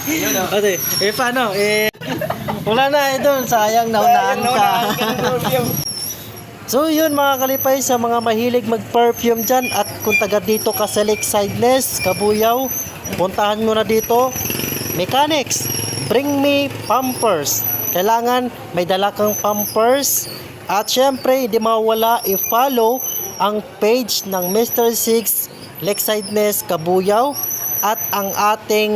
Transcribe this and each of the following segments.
Ate, paano? Wala na, idol. Sayang, naunahan ka. So yun mga kalipay, sa mga mahilig mag-perfume dyan at kung taga dito ka sa Lake Sideless, Kabuyaw, puntahan mo na dito. Mechanics, bring me Pampers. Kailangan may dala kang Pampers. At syempre, hindi mawala i-follow ang page ng Mr. Six Lake Sideless, Kabuyaw at ang ating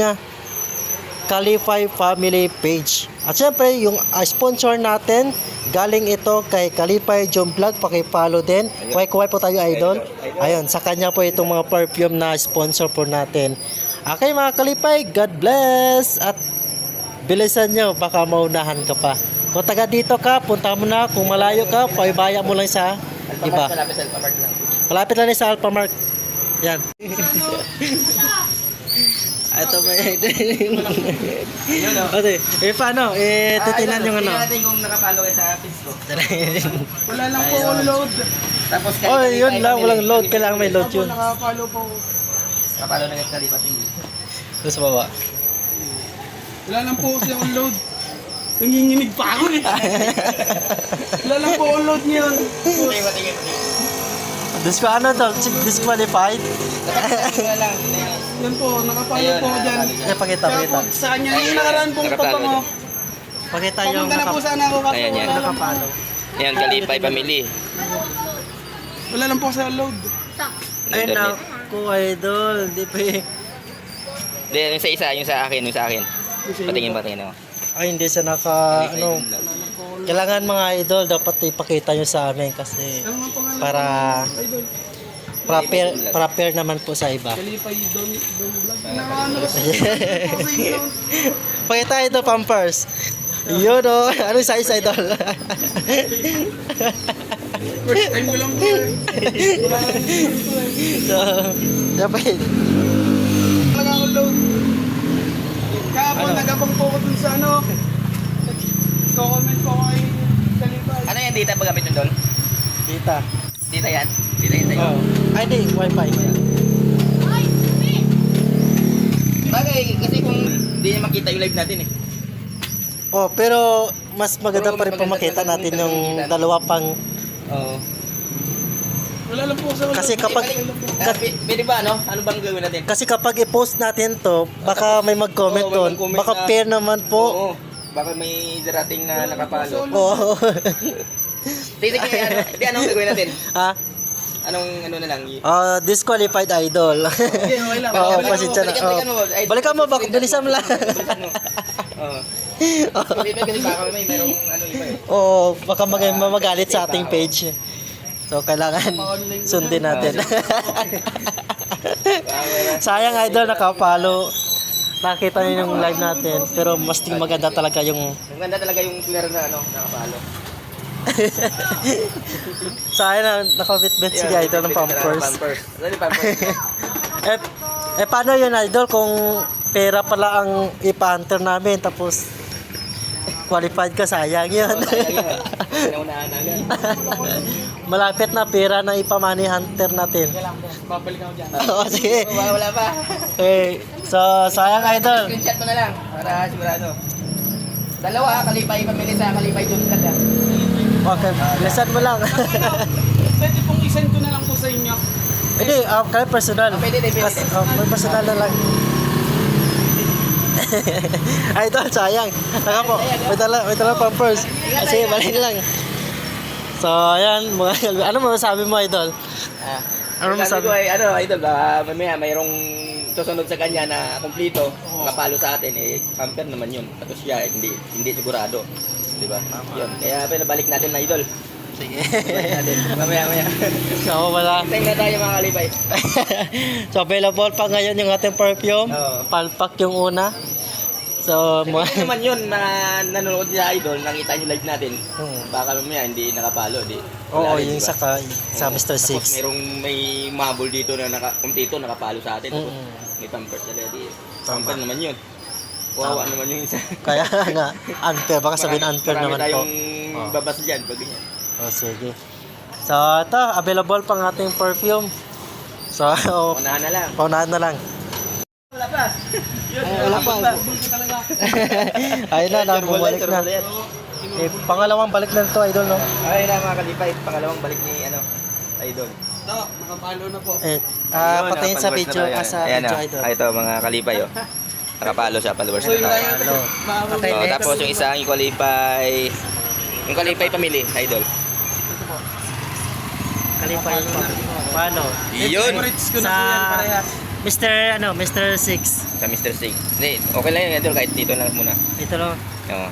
Kalipay family page. At syempre, yung sponsor natin, galing ito kay Kalipay John Vlog, paki-follow din. Kuway po tayo, idol. Ayun, sa kanya po itong mga perfume na sponsor po natin. Okay mga Kalipay, God bless. At bilisan nyo, baka maunahan ka pa. Kung taga dito ka, punta mo na. Kung malayo ka, paibaya mo lang sa iba. Malapit lang sa Alphamark. Yan. Ito ba ate, paano? Titinan yung ano. Tingnan natin kung nakapalo kayo sa page ko. Wala lang po ang load. Tapos Oh, yun lang, walang load. Kailangan may load yun. Nakapalo po. Nakapalo na yung Kalipa TV. Gusto ba ba? Wala lang po kasi ang load. Nanginginig pa ako eh. Wala lang po ang load ngayon. Tingin. Disqualified? Wala lang. Yan po, nakapalo po ako dyan. Pakita, Kaya po, sa kanya yung nakaraan pong pabango. Pakita yung Papunta na po sana ako kasi Ayan, yan. wala lang po. nakapalo. Yan, Kalipay family. Wala lang po kasi ang load. Ay, naku, idol. Hindi pa Hindi, yung sa akin. Patingin. Ay, hindi siya kailangan mga idol, dapat ipakita nyo sa amin kasi Ano nga pangalan? para Idol. prepare naman po sa iba. Kalipay Don Vlog. Nakano kasi. Pakita ito, Pampers. Yun o. Anong size, idol? First time ko lang po eh. Wala lang po eh. So, dapat. Talaga ako load. Kahapon, nagabang po ako dun sa ano. Nag-comment po ako kay Kalipay. Ano yan, data ba gamit yun doon? Dita. Data yan sa'yo. Oh. Ay, di. Wi-Fi. Bagay, kasi kung hindi niya makita yung live natin eh. Oh, pero mas maganda pa rin po makita natin yung dalawa pang. Oo. Wala lang po sa Kasi kapag Pwede ba ano? Ano bang gawin natin? Kasi kapag i-post natin to, baka may mag-comment Oo, may doon. mag-comment Baka na- pair naman po. Oo. Baka may darating na nakapalo. Oo. Sige, anong gagawin natin? Ha? Anong ano na lang? Disqualified idol. Okay, okay lang. Oo, Balikan mo, pasensya na. balikan mo. Ay, Balikan mo, baka bilisan mo lang. Balikan mo. Oo. Kasi baka merong ano iba eh. Oo, baka magalit sa ating page. So, kailangan sundin natin. Sayang idol, nakapalo. Nakita niyo yung live natin. Pero mas maganda talaga yung... Maganda talaga yung player na ano, nakapalo. Sayang na nakabit-bit si idol ng Pampers. Ano yung Pampers? Paano yun idol kung pera pala ang ipa-hunter namin tapos qualified ka, sayang yun. Pinaunahan namin. Malapit na pera na ipamani hunter natin. Babalik ako dyan. Oo, sige. Wala pa. So sayang idol. Screenshot mo na lang para sigurado. Dalawa, Kalipay family sa Kalipay John Vlog ah. Okay, bilisan mo lang. Pwede pong isend ko na lang po sa inyo. Hindi, kaya personal. Pwede. May personal na lang. Idol, sayang. Naka po, may dala Pampers. Sige, balik lang. So, ayan, ano mo sabi mo, idol? Ano Sabi masabi? ko ay idol, mamaya mayroong susunod sa kanya na kumpleto, kapalo sa atin pamper naman yun. Tapos siya hindi sigurado, 'di ba? Yun. Kaya pinabalik natin na idol. Sige. Balik natin. Mamaya. So, wala. Tingnan na tayo mga Kalipay. So, available pa ngayon yung ating perfume. Oo. Palpak yung una. So, Kasi naman yun na nanonood niya idol, nakita niyo live natin. Baka mamaya hindi nakapalo, di. Oo, Wala rin, yung diba? sa Mr. Tapos Six. may mabul dito na kumpleto nakapalo sa atin. Tapos may pamper na di. Pamper naman yun. Wawa naman yung isa. Kaya nga, unfair. Baka sabihin unfair naman Marami po. tayong babas dyan pag ganyan. Oh, sige. So, ito, available pang ating perfume. So, Unahan na lang. paunahan na lang. Wala pa. Wala pa. Bulbul ko talaga. Ayun na, bumalik na. Pangalawang balik na ito, idol, no? Ay na mga kalipay, pangalawang balik ni Idol. Ito, nakapalo na po. Patayin sa followers video, na tayo. sa Ayan, video, oh. idol. Ito mga kalipay, oh. Nakapalo siya, followers So na yung tayo. kaya Ano? Okay, Oh, next. tapos yung isang yung kalipay family, Idol. Kalipay pa. Paano? Yun. Favorites ko na Sa- po yan parehas. Mr. 6. Sa Mr. Sig. Hindi, okay lang yun, Idol, kahit dito lang muna. Ito lang. Oo.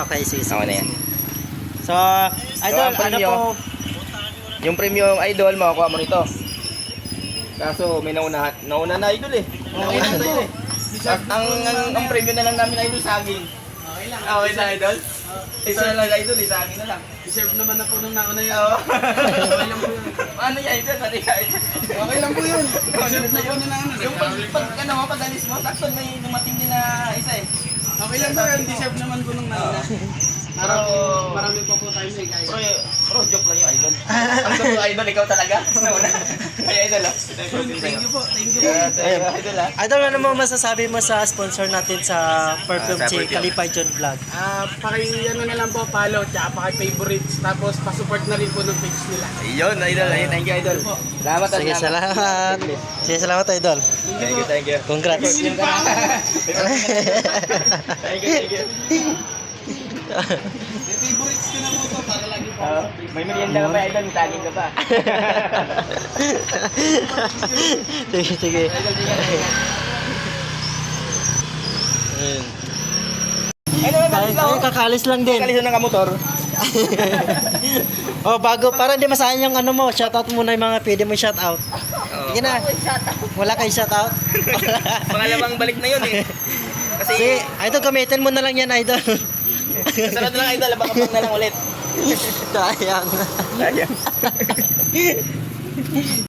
Okay, sige. Ako na yan. So, idol, So, ang ano premyo, po? Yung premium Idol, makukuha mo nito. Kaso may nauna na Idol eh. Okay lang po. Ang premium na lang namin Idol, saging. Okay lang. Okay na Idol? Isa na lang Idol, saging na lang. Deserve naman na po nung nauna yun. Oo. Okay lang po yun. Ano yan Idol? Pati ka Idol. Okay lang po yun. Deserve na po nung nauna. Yung pag alis mo, sakto may dumating din na isa eh. Okay lang po yun. Deserve naman po nung nauna. Marami pa po tayo na guys. Bro, joke lang yung Idol. Ang totoo Idol, ikaw talaga. Nauna. Kaya Idol ah. Thank you po. Thank you po. Ayun. Idol ah. Idol, ano mo masasabi mo sa sponsor natin sa perfume Sa si perfume. Kalipay John Vlog? Ano na lang po, follow, tsaka paki-favorites, tapos pasupport na rin po ng page nila. Ayun, Idol. Ayun, thank you Idol. Salamat. Sige, salamat. Sige, salamat, Idol. Thank you. Congrats. Thank you. May favorites ko na po to para lagi po. May merienda ka pa Idol, may saging ka pa. Sige, sige. Ayun. Ay, kakalis lang din. Kaliso ng kamotor. Bago, para hindi masayang yung ano mo, shoutout muna yung mga pwede mo shoutout. Sige na. Wala kay shoutout. Pangalawang balik na yun eh. Kasi, Sige, idol, gamitin mo na lang yan, idol. sarap na lang Idol, baka pang na lang ulit. Sayang. Sayang.